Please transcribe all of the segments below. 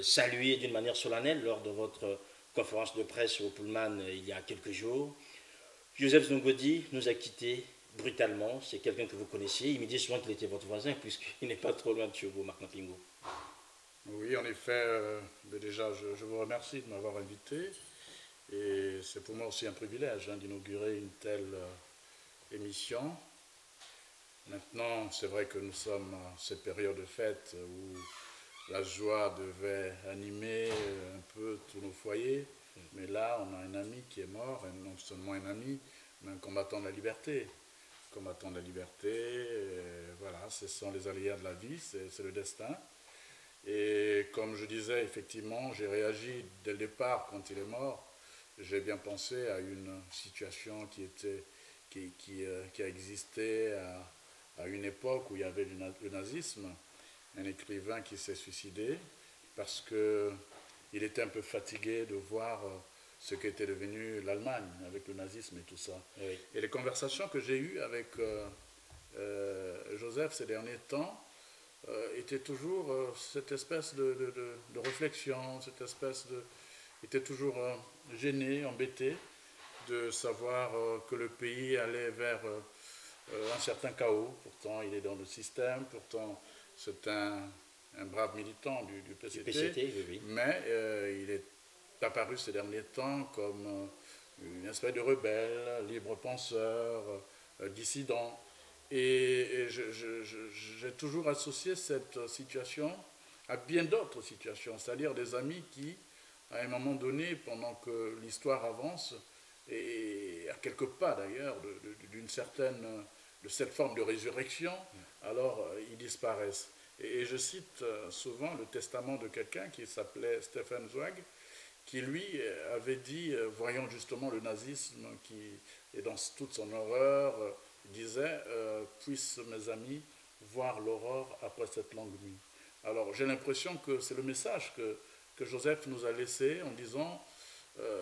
salué d'une manière solennelle lors de votre conférence de presse au Pullman il y a quelques jours. Joseph Zongodi nous a quittés brutalement. C'est quelqu'un que vous connaissiez. Il me dit souvent qu'il était votre voisin, puisqu'il n'est pas trop loin de chez vous, Marc Mapingo. Oui, en effet, déjà, je vous remercie de m'avoir invité. Et c'est pour moi aussi un privilège d'inaugurer une telle émission. Maintenant, c'est vrai que nous sommes à cette période de fête où la joie devait animer un peu tous nos foyers. Mais là, on a un ami qui est mort, et non seulement un ami, mais un combattant de la liberté. Combattant de la liberté, voilà, ce sont les aléas de la vie, c'est le destin. Et comme je disais, effectivement, j'ai réagi dès le départ quand il est mort. J'ai bien pensé à une situation qui a existé à une époque où il y avait le nazisme. Un écrivain qui s'est suicidé parce qu'il était un peu fatigué de voir ce qu'était devenu l'Allemagne avec le nazisme et tout ça. Oui. Et les conversations que j'ai eues avec Joseph ces derniers temps était toujours cette espèce de réflexion, cette espèce de... Il était toujours gêné, embêté de savoir que le pays allait vers un certain chaos. Pourtant, il est dans le système, pourtant, c'est un brave militant du PCT, oui, oui. Mais il est apparu ces derniers temps comme une espèce de rebelle, libre penseur, dissident. Et j'ai toujours associé cette situation à bien d'autres situations, c'est-à-dire des amis qui, à un moment donné, pendant que l'histoire avance, et à quelques pas d'ailleurs de cette forme de résurrection, alors ils disparaissent. Et je cite souvent le testament de quelqu'un qui s'appelait Stefan Zweig, qui lui avait dit, voyant justement le nazisme qui est dans toute son horreur, disait puissent mes amis voir l'aurore après cette longue nuit. Alors j'ai l'impression que c'est le message que Joseph nous a laissé en disant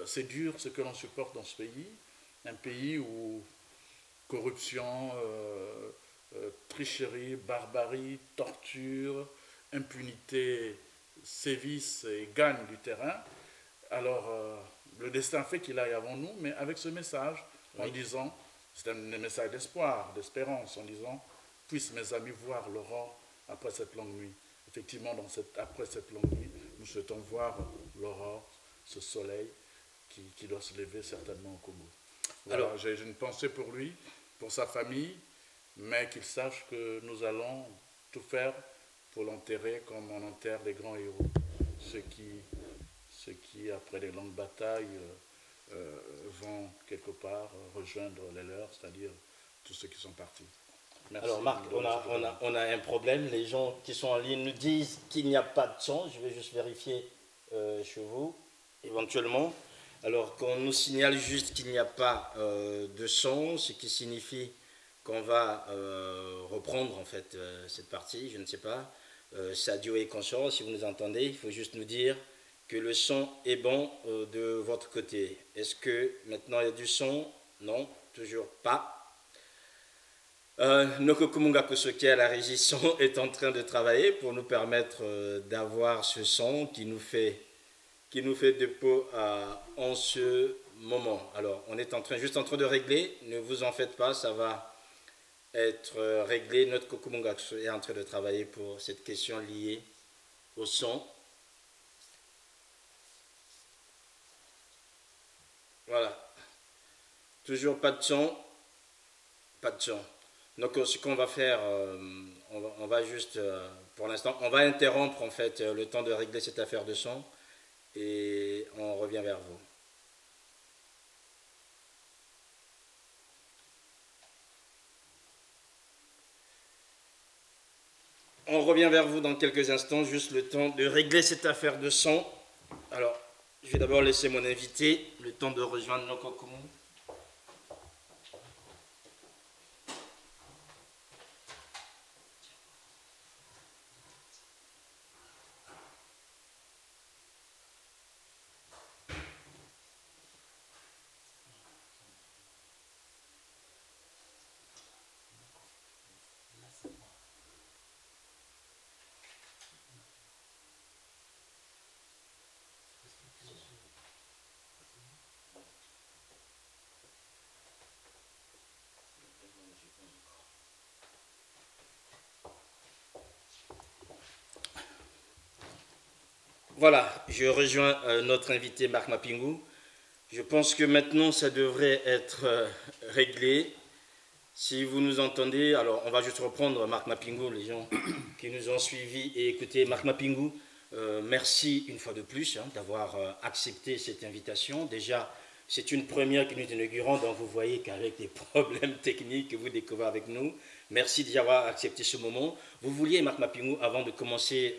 c'est dur ce que l'on supporte dans ce pays, un pays où corruption, tricherie, barbarie, torture, impunité sévissent et gagnent du terrain. Alors le destin fait qu'il aille avant nous, mais avec ce message en disant, c'est un message d'espoir, d'espérance, en disant, puissent mes amis voir l'aurore après cette longue nuit. Effectivement, après cette longue nuit, nous souhaitons voir l'aurore, ce soleil qui doit se lever certainement au Congo. Voilà, alors, j'ai une pensée pour lui, pour sa famille, mais qu'il sache que nous allons tout faire pour l'enterrer comme on enterre les grands héros, ceux qui après des longues batailles, vont quelque part rejoindre les leurs, c'est-à-dire tous ceux qui sont partis. Merci. Alors Marc, on a un problème. Les gens qui sont en ligne nous disent qu'il n'y a pas de son. Je vais juste vérifier chez vous, éventuellement. Alors qu'on nous signale juste qu'il n'y a pas de son, ce qui signifie qu'on va reprendre en fait cette partie, je ne sais pas. Sadio et consort, si vous nous entendez, il faut juste nous dire que le son est bon de votre côté. Est-ce que maintenant il y a du son? Non, toujours pas. Noko Kumunga Kosoke à la régie son est en train de travailler pour nous permettre d'avoir ce son qui nous fait dépôt en ce moment. Alors, on est juste en train de régler, ne vous en faites pas, ça va être réglé. Notre Kokumunga est en train de travailler pour cette question liée au son. Voilà. Toujours pas de son. Pas de son. Donc, ce qu'on va faire, on va juste, pour l'instant, on va interrompre en fait le temps de régler cette affaire de son et on revient vers vous. On revient vers vous dans quelques instants, juste le temps de régler cette affaire de son. Alors, je vais d'abord laisser mon invité le temps de rejoindre Noko Kumu. voilà, je rejoins notre invité Marc Mapingou. Je pense que maintenant, ça devrait être réglé. Si vous nous entendez, alors on va juste reprendre Marc Mapingou, les gens qui nous ont suivis et écoutés. Marc Mapingou, merci une fois de plus d'avoir accepté cette invitation. Déjà, c'est une première que nous inaugurons, donc vous voyez qu'avec des problèmes techniques que vous découvrez avec nous, merci d'y avoir accepté ce moment. Vous vouliez, Marc Mapingou, avant de commencer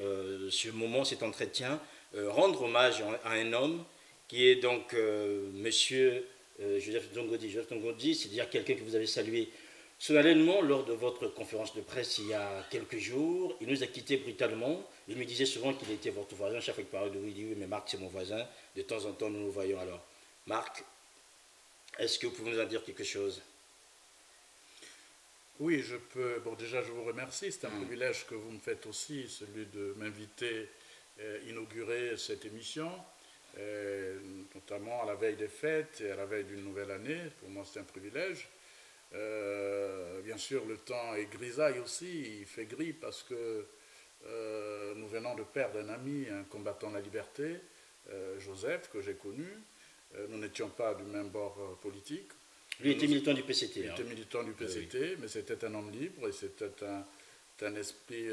ce moment, cet entretien, rendre hommage à un homme qui est donc Monsieur Joseph Ndongodi. Joseph Ndongodi, c'est-à-dire quelqu'un que vous avez salué solennellement lors de votre conférence de presse il y a quelques jours. Il nous a quittés brutalement. Il me disait souvent qu'il était votre voisin. Chaque fois qu'il parlait de lui, il dit oui, mais Marc, c'est mon voisin. De temps en temps, nous nous voyons alors. Marc, est-ce que vous pouvez nous en dire quelque chose? Oui, je peux. Bon, déjà, je vous remercie. C'est un privilège que vous me faites aussi, celui de m'inviter à inaugurer cette émission, notamment à la veille des fêtes et à la veille d'une nouvelle année. Pour moi, c'est un privilège. Bien sûr, le temps est grisaille aussi, il fait gris parce que nous venons de perdre un ami, un combattant de la liberté, Joseph, que j'ai connu. Nous n'étions pas du même bord politique. Lui était militant du PCT. Il était militant du PCT, oui. Mais c'était un homme libre et c'était un esprit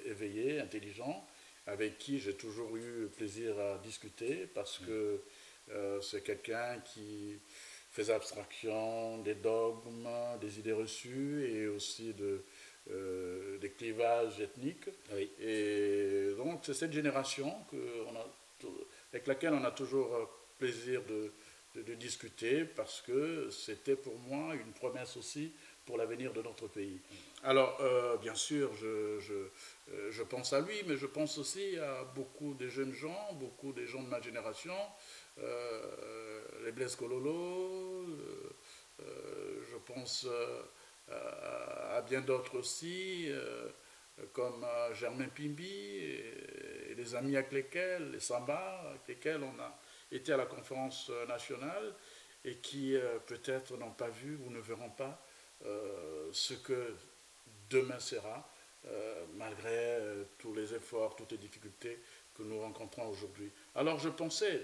éveillé, intelligent, avec qui j'ai toujours eu plaisir à discuter parce que c'est quelqu'un qui faisait abstraction des dogmes, des idées reçues et aussi des clivages ethniques. Oui. Et donc c'est cette génération avec laquelle on a toujours plaisir de discuter parce que c'était pour moi une promesse aussi pour l'avenir de notre pays. Alors, bien sûr, je pense à lui, mais je pense aussi à beaucoup de jeunes gens, beaucoup de gens de ma génération, les Blaise Kololo, je pense à bien d'autres aussi, comme Germain Pimbi et les amis avec lesquels, les Samba, avec lesquels on a été à la conférence nationale et qui peut-être n'ont pas vu ou ne verront pas ce que demain sera, malgré tous les efforts, toutes les difficultés que nous rencontrons aujourd'hui. Alors je pensais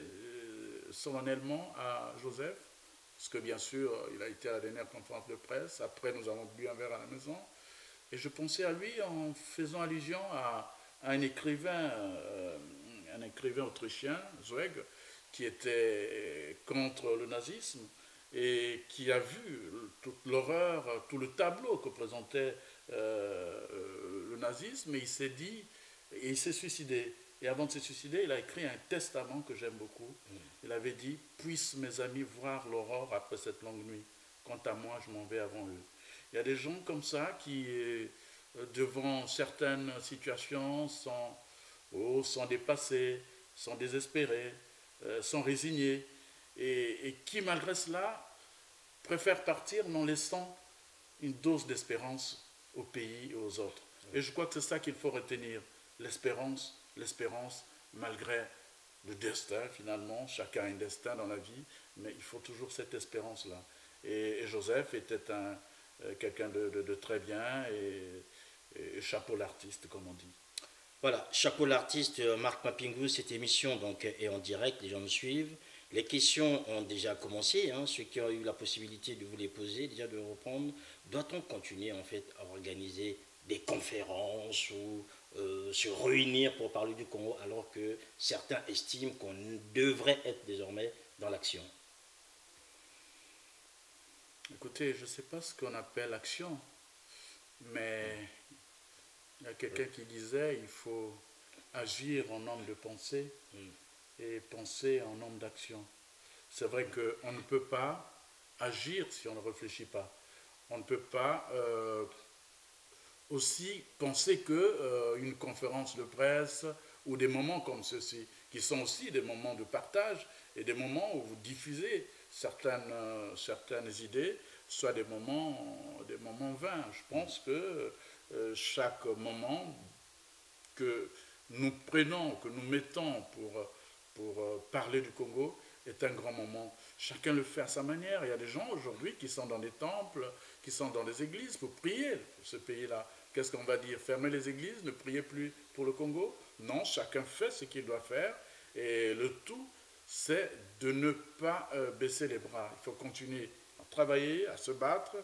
solennellement à Joseph, parce que bien sûr, il a été à la dernière conférence de presse, après nous avons bu un verre à la maison, et je pensais à lui en faisant allusion à un écrivain autrichien, Zweig, qui était contre le nazisme et qui a vu toute l'horreur, tout le tableau que présentait le nazisme, et il s'est dit, et il s'est suicidé. Et avant de se suicider, il a écrit un testament que j'aime beaucoup. Il avait dit « Puissent mes amis voir l'aurore après cette longue nuit. Quant à moi, je m'en vais avant eux. » Il y a des gens comme ça qui, devant certaines situations, sont dépassés, sont désespérés, sont résignés, et qui, malgré cela, préfèrent partir en laissant une dose d'espérance au pays et aux autres. Et je crois que c'est ça qu'il faut retenir, l'espérance, malgré le destin finalement, chacun a un destin dans la vie, mais il faut toujours cette espérance-là. Et Joseph était quelqu'un de très bien, et chapeau l'artiste, comme on dit. Voilà, chapeau l'artiste Marc Mapingou, cette émission donc, est en direct, les gens me suivent. Les questions ont déjà commencé, ceux qui ont eu la possibilité de vous les poser, déjà de reprendre. Doit-on continuer en fait à organiser des conférences ou se réunir pour parler du Congo alors que certains estiment qu'on devrait être désormais dans l'action? Écoutez, je ne sais pas ce qu'on appelle action, mais il y a quelqu'un qui disait il faut agir en homme de pensée et penser en homme d'action. C'est vrai qu'on ne peut pas agir si on ne réfléchit pas. On ne peut pas aussi penser qu'une conférence de presse ou des moments comme ceux-ci, qui sont aussi des moments de partage et des moments où vous diffusez certaines idées, soit des moments vains. Je pense que chaque moment que nous prenons, que nous mettons pour parler du Congo est un grand moment. Chacun le fait à sa manière. Il y a des gens aujourd'hui qui sont dans des temples, qui sont dans les églises pour prier pour ce pays-là. Qu'est-ce qu'on va dire? Fermer les églises, ne prier plus pour le Congo? Non, chacun fait ce qu'il doit faire. Et le tout, c'est de ne pas baisser les bras. Il faut continuer à travailler, à se battre.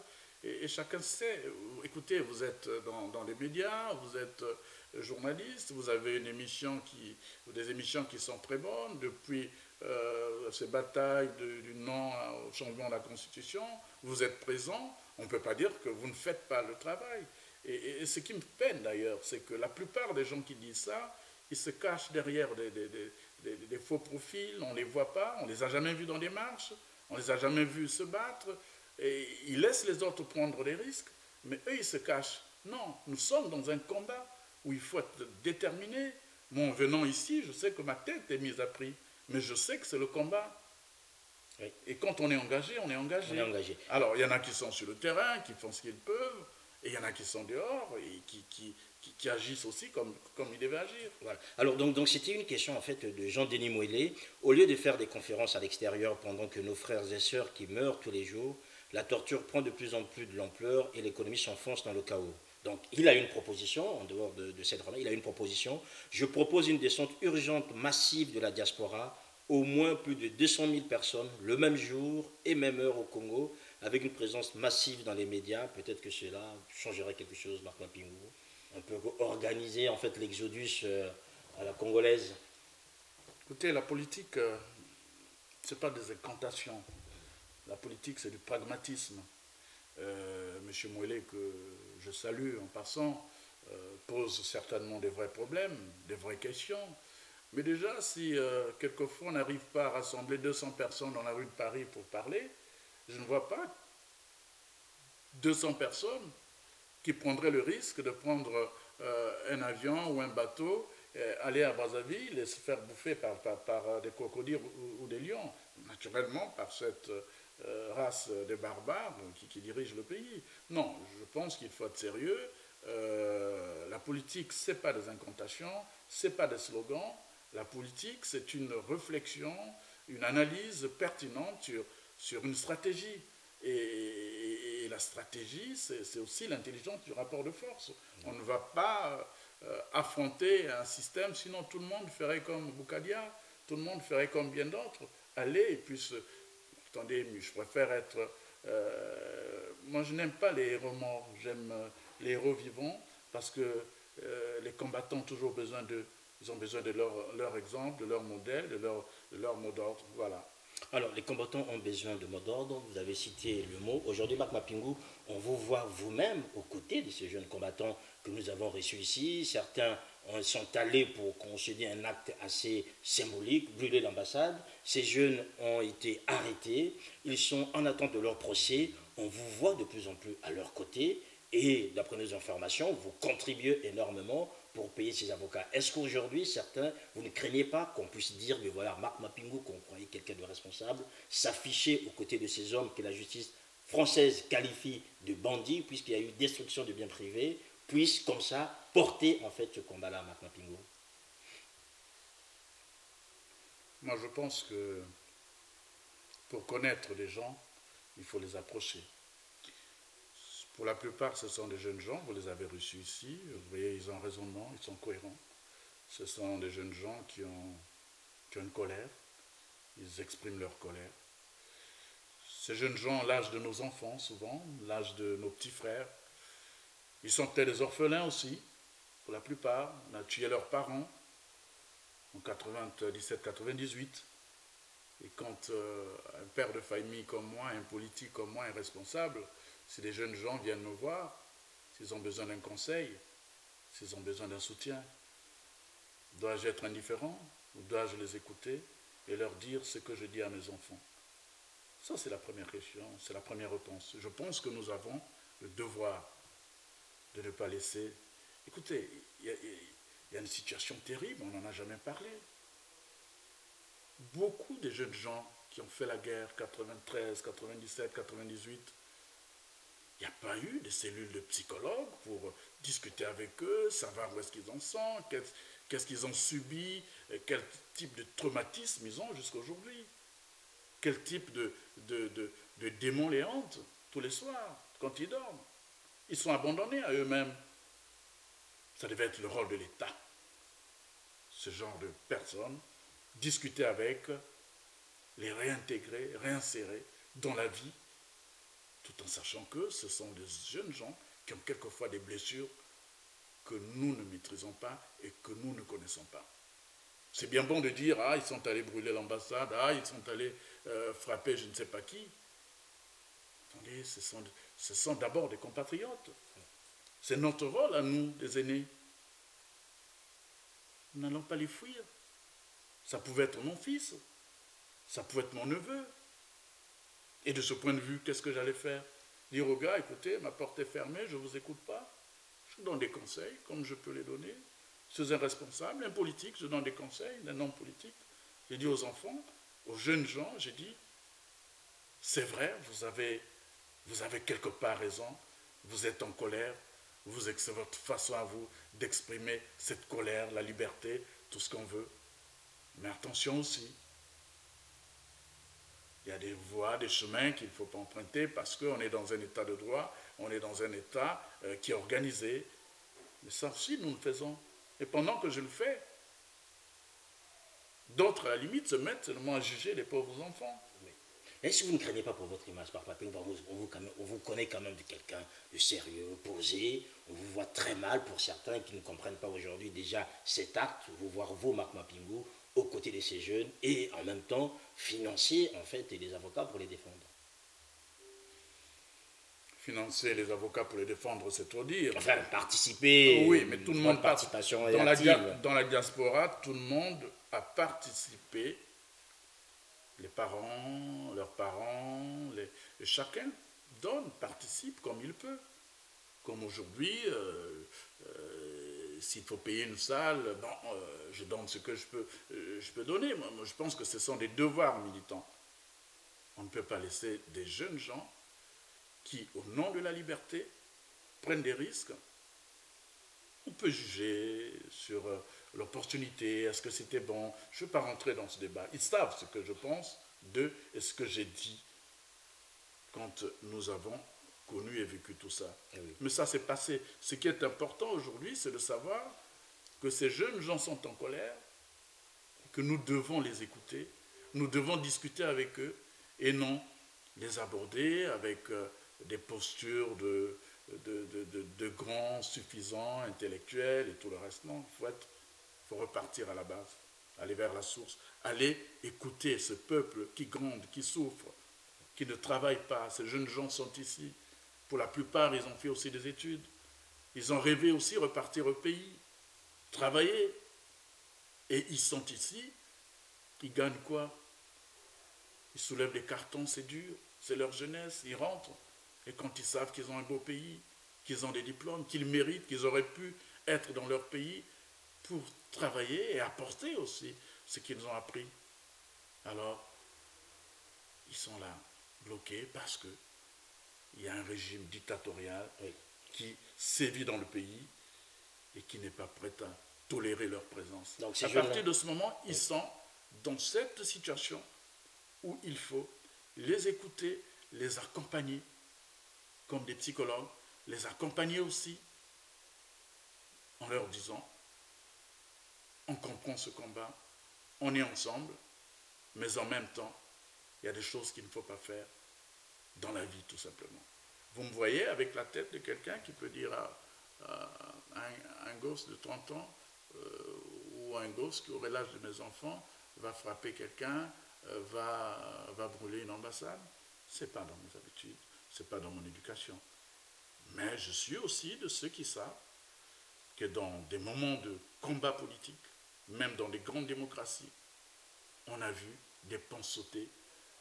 Et chacun sait, écoutez, vous êtes dans les médias, vous êtes journaliste, vous avez des émissions qui sont très bonnes, depuis ces batailles du non au changement de la Constitution, vous êtes présent, on ne peut pas dire que vous ne faites pas le travail. Et ce qui me peine d'ailleurs, c'est que la plupart des gens qui disent ça, ils se cachent derrière des faux profils, on ne les voit pas, on ne les a jamais vus dans des marches, on ne les a jamais vus se battre, et ils laissent les autres prendre des risques, mais eux, ils se cachent. Non, nous sommes dans un combat où il faut être déterminé. Moi, en venant ici, je sais que ma tête est mise à prix, mais je sais que c'est le combat. Oui. Et quand on est engagé, on est engagé. On est engagé. Alors, il y en a qui sont sur le terrain, qui font ce qu'ils peuvent, et il y en a qui sont dehors et qui agissent aussi comme ils devaient agir. Voilà. Alors, donc c'était une question en fait de Jean-Denis Moëllet. Au lieu de faire des conférences à l'extérieur pendant que nos frères et sœurs qui meurent tous les jours, la torture prend de plus en plus de l'ampleur et l'économie s'enfonce dans le chaos. Donc, il a une proposition, en dehors de cette rame, il a une proposition. Je propose une descente urgente, massive de la diaspora, au moins plus de 200 000 personnes, le même jour et même heure au Congo, avec une présence massive dans les médias. Peut-être que cela changerait quelque chose, Marc Mapingou. On peut organiser en fait l'exodus à la congolaise. Écoutez, la politique, ce n'est pas des incantations. La politique, c'est du pragmatisme. Monsieur Moëllet, que je salue en passant, pose certainement des vrais problèmes, des vraies questions. Mais déjà, si quelquefois on n'arrive pas à rassembler 200 personnes dans la rue de Paris pour parler, je ne vois pas 200 personnes qui prendraient le risque de prendre un avion ou un bateau, aller à Brazzaville et se faire bouffer par des crocodiles ou des lions. Naturellement, par cette race de barbares qui dirige le pays. Non, je pense qu'il faut être sérieux. La politique, ce n'est pas des incantations, ce n'est pas des slogans. La politique, c'est une réflexion, une analyse pertinente sur une stratégie. Et la stratégie, c'est aussi l'intelligence du rapport de force. On ne va pas affronter un système, sinon tout le monde ferait comme Boukadia, tout le monde ferait comme bien d'autres. Allez, et puis attendez, je préfère être... moi, je n'aime pas les héros morts, j'aime les héros vivants, parce que les combattants ont toujours besoin ils ont besoin de leur exemple, de leur modèle, de leur mot d'ordre, voilà. Alors, les combattants ont besoin de mots d'ordre, vous avez cité le mot. Aujourd'hui, Marc Mapingou, on vous voit vous-même aux côtés de ces jeunes combattants que nous avons reçus ici. Certains sont allés pour concéder un acte assez symbolique, brûler l'ambassade. Ces jeunes ont été arrêtés, ils sont en attente de leur procès. On vous voit de plus en plus à leur côté et, d'après nos informations, vous contribuez énormément pour payer ses avocats. Est-ce qu'aujourd'hui, certains, vous ne craignez pas qu'on puisse dire, mais voilà, Marc Mapingou, qu'on croyait quelqu'un de responsable, s'afficher aux côtés de ces hommes que la justice française qualifie de bandits, puisqu'il y a eu destruction de biens privés, puisse comme ça porter en fait ce combat-là, Marc Mapingou? Moi, je pense que pour connaître les gens, il faut les approcher. Pour la plupart, ce sont des jeunes gens, vous les avez reçus ici, vous voyez, ils ont un raisonnement, ils sont cohérents. Ce sont des jeunes gens qui ont une colère, ils expriment leur colère. Ces jeunes gens ont l'âge de nos enfants, souvent, l'âge de nos petits frères. Ils sont peut-être des orphelins aussi, pour la plupart. On a tué leurs parents en 97-98. Et quand un père de famille comme moi, un politique comme moi est responsable, si les jeunes gens viennent me voir, s'ils ont besoin d'un conseil, s'ils ont besoin d'un soutien, dois-je être indifférent ou dois-je les écouter et leur dire ce que je dis à mes enfants? Ça, c'est la première question, c'est la première réponse. Je pense que nous avons le devoir de ne pas laisser... Écoutez, il y a une situation terrible, on n'en a jamais parlé. Beaucoup de jeunes gens qui ont fait la guerre, 93, 97, 98, il n'y a pas eu de cellules de psychologues pour discuter avec eux, savoir où est-ce qu'ils en sont, qu'est-ce qu'ils ont subi, quel type de traumatisme ils ont jusqu'à aujourd'hui, quel type de démons les hantent tous les soirs quand ils dorment. Ils sont abandonnés à eux-mêmes. Ça devait être le rôle de l'État ce genre de personnes, discuter avec, les réintégrer, réinsérer dans la vie, tout en sachant que ce sont des jeunes gens qui ont quelquefois des blessures que nous ne maîtrisons pas et que nous ne connaissons pas. C'est bien bon de dire, ah, ils sont allés brûler l'ambassade, ah, ils sont allés frapper je ne sais pas qui. Attendez, ce sont d'abord des compatriotes. C'est notre rôle à nous, des aînés. Nous n'allons pas les fuir. Ça pouvait être mon fils, ça pouvait être mon neveu. Et de ce point de vue, qu'est-ce que j'allais faire? Dire au gars, écoutez, ma porte est fermée, je ne vous écoute pas. Je donne des conseils, comme je peux les donner. Je suis un responsable, un politique, je donne des conseils, un homme politique. J'ai dit aux enfants, aux jeunes gens, j'ai dit, c'est vrai, vous avez quelque part raison, vous êtes en colère, c'est votre façon à vous d'exprimer cette colère, la liberté, tout ce qu'on veut. Mais attention aussi, il y a des voies, des chemins qu'il ne faut pas emprunter parce qu'on est dans un état de droit, on est dans un état qui est organisé. Mais ça aussi, nous le faisons. Et pendant que je le fais, d'autres, à la limite, se mettent seulement à juger les pauvres enfants. Oui. Est-ce que vous ne craignez pas pour votre image, Papa Ping? On vous connaît quand même de quelqu'un de sérieux, posé. On vous voit très mal pour certains qui ne comprennent pas aujourd'hui déjà cet acte. Vous voir vous, Marc Mapingou, aux côtés de ces jeunes et en même temps financer en fait les avocats pour les défendre. Financer les avocats pour les défendre, c'est trop dire. Enfin, participer. Oui, mais tout le monde participation dans la diaspora, tout le monde a participé. Les parents, leurs parents, et chacun donne, participe comme il peut. Comme aujourd'hui, s'il faut payer une salle, bon, je donne ce que je peux donner. Moi, je pense que ce sont des devoirs militants. On ne peut pas laisser des jeunes gens qui, au nom de la liberté, prennent des risques. On peut juger sur l'opportunité, est-ce que c'était bon. Je ne vais pas rentrer dans ce débat. Ils savent ce que je pense d'eux et ce que j'ai dit quand nous avons connu et vécu tout ça. Oui. Mais ça s'est passé. Ce qui est important aujourd'hui, c'est de savoir que ces jeunes gens sont en colère, que nous devons les écouter, nous devons discuter avec eux et non les aborder avec des postures de grands, suffisants, intellectuels et tout le reste. Non, il faut repartir à la base, aller vers la source, aller écouter ce peuple qui gronde, qui souffre, qui ne travaille pas. Ces jeunes gens sont ici. Pour la plupart, ils ont fait aussi des études. Ils ont rêvé aussi repartir au pays, travailler. Et ils sont ici. Ils gagnent quoi? Ils soulèvent des cartons, c'est dur. C'est leur jeunesse. Ils rentrent. Et quand ils savent qu'ils ont un beau pays, qu'ils ont des diplômes, qu'ils méritent, qu'ils auraient pu être dans leur pays pour travailler et apporter aussi ce qu'ils ont appris. Alors, ils sont là, bloqués parce qu'il y a un régime dictatorial qui sévit dans le pays et qui n'est pas prêt à tolérer leur présence. Donc, à partir de ce moment, ils sont dans cette situation où il faut les écouter, les accompagner comme des psychologues, les accompagner aussi en leur disant on comprend ce combat, on est ensemble, mais en même temps, il y a des choses qu'il ne faut pas faire dans la vie, tout simplement. Vous me voyez avec la tête de quelqu'un qui peut dire à un gosse de 30 ans ou un gosse qui aurait l'âge de mes enfants va frapper quelqu'un, va brûler une ambassade. Ce n'est pas dans mes habitudes, ce n'est pas dans mon éducation. Mais je suis aussi de ceux qui savent que dans des moments de combat politique, même dans des grandes démocraties, on a vu des ponts sauter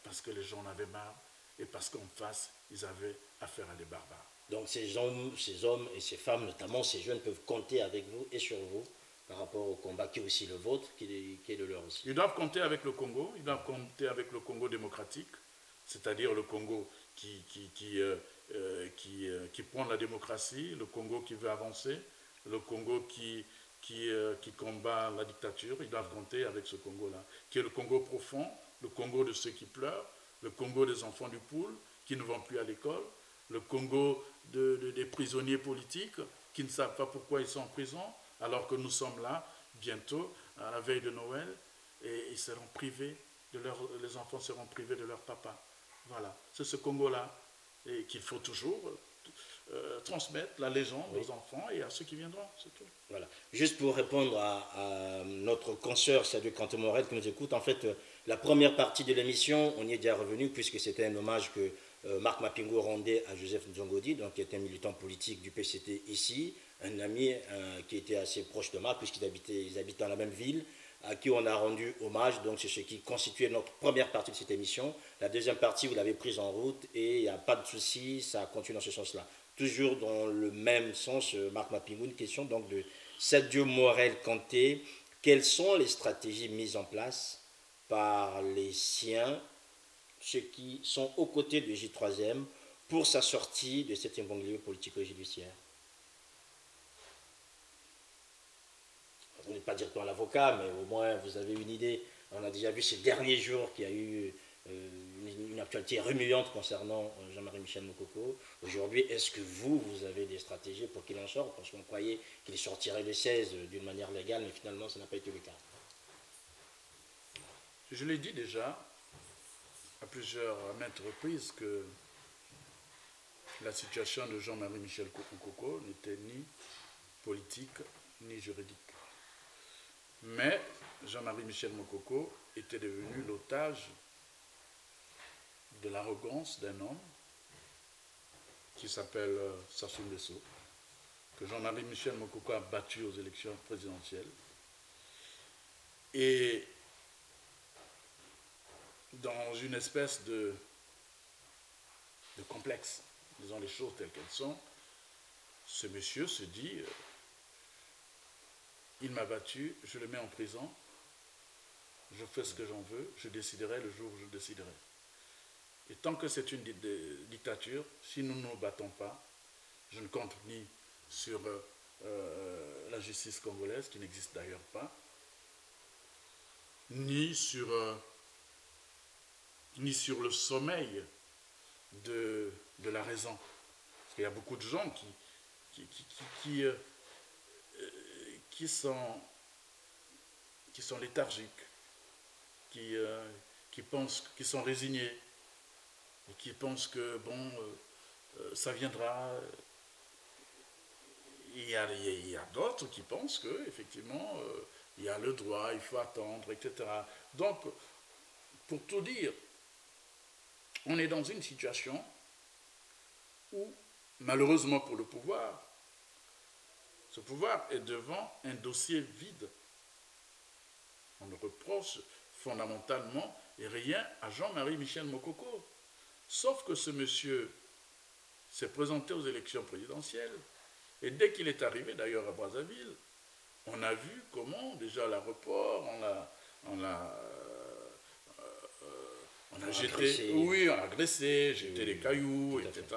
parce que les gens en avaient marre et parce qu'en face, ils avaient affaire à des barbares. Donc ces hommes et ces femmes, notamment ces jeunes, peuvent compter avec vous et sur vous par rapport au combat qui est aussi le vôtre, qui est le leur aussi. Ils doivent compter avec le Congo, ils doivent compter avec le Congo démocratique, c'est-à-dire le Congo qui prend la démocratie, le Congo qui veut avancer, le Congo qui combat la dictature. Ils doivent compter avec ce Congo-là, qui est le Congo profond, le Congo de ceux qui pleurent, le Congo des enfants du poule qui ne vont plus à l'école, le Congo des prisonniers politiques qui ne savent pas pourquoi ils sont en prison, alors que nous sommes là bientôt à la veille de Noël et ils seront privés les enfants seront privés de leur papa. Voilà, c'est ce Congo-là et qu'il faut toujours transmettre la légende aux enfants et à ceux qui viendront, c'est tout. Voilà. Juste pour répondre à notre consoeur Sadio Kantemorel qui nous écoute, en fait, la première partie de l'émission, on y est déjà revenu puisque c'était un hommage que Marc Mapingo rendait à Joseph Nzongodi, donc qui était un militant politique du PCT ici, un ami qui était assez proche de Marc puisqu'ils habitaient dans la même ville, à qui on a rendu hommage. Donc c'est ce qui constituait notre première partie de cette émission. La deuxième partie, vous l'avez prise en route et il n'y a pas de souci, ça continue dans ce sens-là. Toujours dans le même sens, Marc Mapingo, une question donc de Sadio Morel Kanté. Quelles sont les stratégies mises en place par les siens, ceux qui sont aux côtés de J3M, pour sa sortie de cet imbroglio politico-judiciaire? Vous n'êtes pas directement l'avocat, mais au moins vous avez une idée. On a déjà vu ces derniers jours qu'il y a eu une actualité remuante concernant Jean-Marie Michel Mokoko. Aujourd'hui, est-ce que vous avez des stratégies pour qu'il en sorte? Parce qu'on croyait qu'il sortirait le 16 d'une manière légale, mais finalement, ça n'a pas été le cas. Je l'ai dit déjà à maintes reprises que la situation de Jean-Marie Michel Mokoko n'était ni politique ni juridique. Mais Jean-Marie Michel Mokoko était devenu l'otage de l'arrogance d'un homme qui s'appelle Sassou Nguesso, que Jean-Marie Michel Mokoko a battu aux élections présidentielles. Et dans une espèce de complexe, disons les choses telles qu'elles sont, ce monsieur se dit il m'a battu, je le mets en prison, je fais ce que j'en veux, je déciderai le jour où je déciderai. Et tant que c'est une dictature, si nous ne nous battons pas, je ne compte ni sur la justice congolaise, qui n'existe d'ailleurs pas, ni sur le sommeil de la raison. Parce qu'il y a beaucoup de gens qui sont léthargiques, qui pensent, qui sont résignés, et qui pensent que, bon, ça viendra. Il y a d'autres qui pensent qu'effectivement, il y a le droit, il faut attendre, etc. Donc, pour tout dire, on est dans une situation où, malheureusement pour le pouvoir, ce pouvoir est devant un dossier vide. On ne reproche fondamentalement rien à Jean-Marie Michel Mokoko. Sauf que ce monsieur s'est présenté aux élections présidentielles et dès qu'il est arrivé d'ailleurs à Brazzaville, on a vu comment déjà à l'aéroport, on a jeté, oui, on a agressé, jeté des cailloux, etc.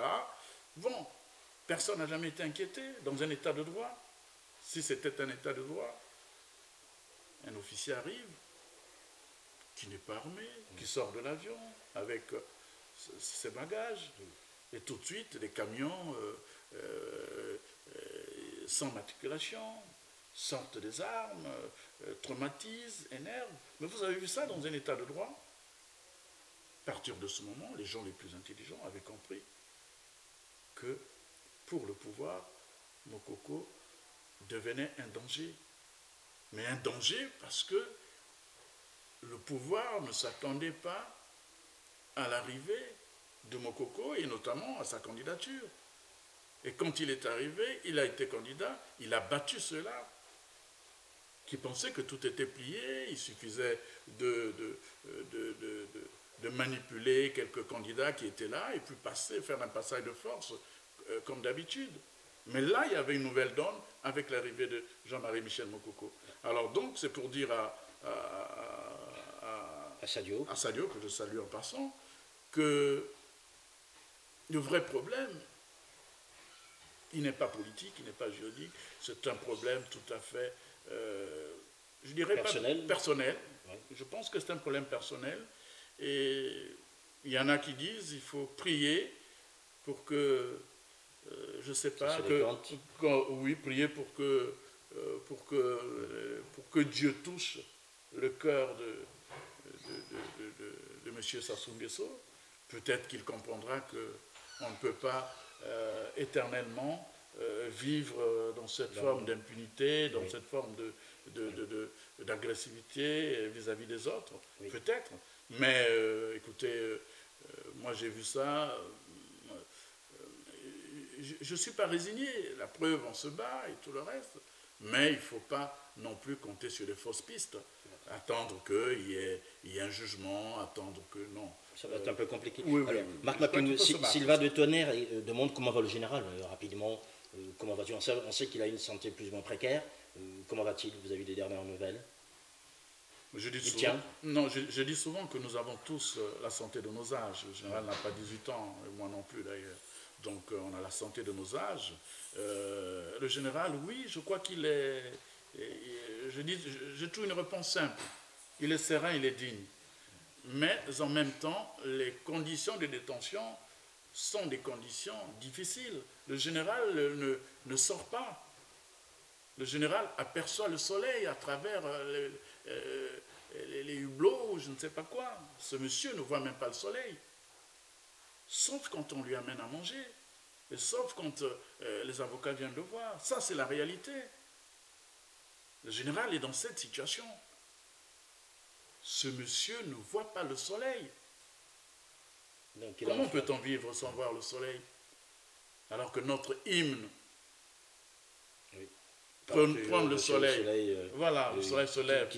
Bon, personne n'a jamais été inquiété dans un état de droit. Si c'était un état de droit, un officier arrive, qui n'est pas armé, qui sort de l'avion avec ses bagages, et tout de suite, les camions sans matriculation sortent des armes, traumatisent, énervent. Mais vous avez vu ça dans un état de droit? À partir de ce moment, les gens les plus intelligents avaient compris que pour le pouvoir, Mokoko devenait un danger. Mais un danger parce que le pouvoir ne s'attendait pas à l'arrivée de Mokoko et notamment à sa candidature. Et quand il est arrivé, il a été candidat, il a battu ceux-là qui pensaient que tout était plié, il suffisait de manipuler quelques candidats qui étaient là et puis faire un passage de force comme d'habitude. Mais là, il y avait une nouvelle donne avec l'arrivée de Jean-Marie Michel Mokoko. Alors donc, c'est pour dire à Sadio, que je salue en passant, que le vrai problème, il n'est pas politique, il n'est pas juridique, c'est un problème tout à fait, je dirais personnel. Ouais. Je pense que c'est un problème personnel. Et il y en a qui disent qu'il faut prier pour que, je ne sais pas, oui, prier pour que pour que Dieu touche le cœur de M. Sassou Nguesso. Peut-être qu'il comprendra qu'on ne peut pas éternellement vivre dans cette forme d'impunité, dans cette forme d'agressivité vis-à-vis des autres. Oui. Peut-être. Mais écoutez, moi j'ai vu ça. Je ne suis pas résigné. La preuve, on se bat et tout le reste. Mais il ne faut pas non plus compter sur les fausses pistes. Attendre qu'il y ait un jugement, attendre que non. Ça va être un peu compliqué. Oui, alors, oui. Marc Mapim, Sylvain de Tonnerre demande comment va le général, rapidement. Comment va-t-il? On sait qu'il a une santé plus ou moins précaire. Comment va-t-il? Vous avez des dernières nouvelles? Je dis souvent que nous avons tous la santé de nos âges. Le général n'a pas 18 ans, et moi non plus d'ailleurs. Donc on a la santé de nos âges. Le général, oui, je crois qu'il est... Je trouve une réponse simple. Il est serein, il est digne. Mais en même temps, les conditions de détention sont des conditions difficiles. Le général ne sort pas. Le général aperçoit le soleil à travers les hublots, je ne sais pas quoi. Ce monsieur ne voit même pas le soleil. Sauf quand on lui amène à manger. Et sauf quand les avocats viennent le voir. Ça, c'est la réalité. Le général est dans cette situation. Ce monsieur ne voit pas le soleil. Donc, comment peut-on vivre sans voir le soleil? Alors que notre hymne, prendre le soleil, voilà, le soleil se lève.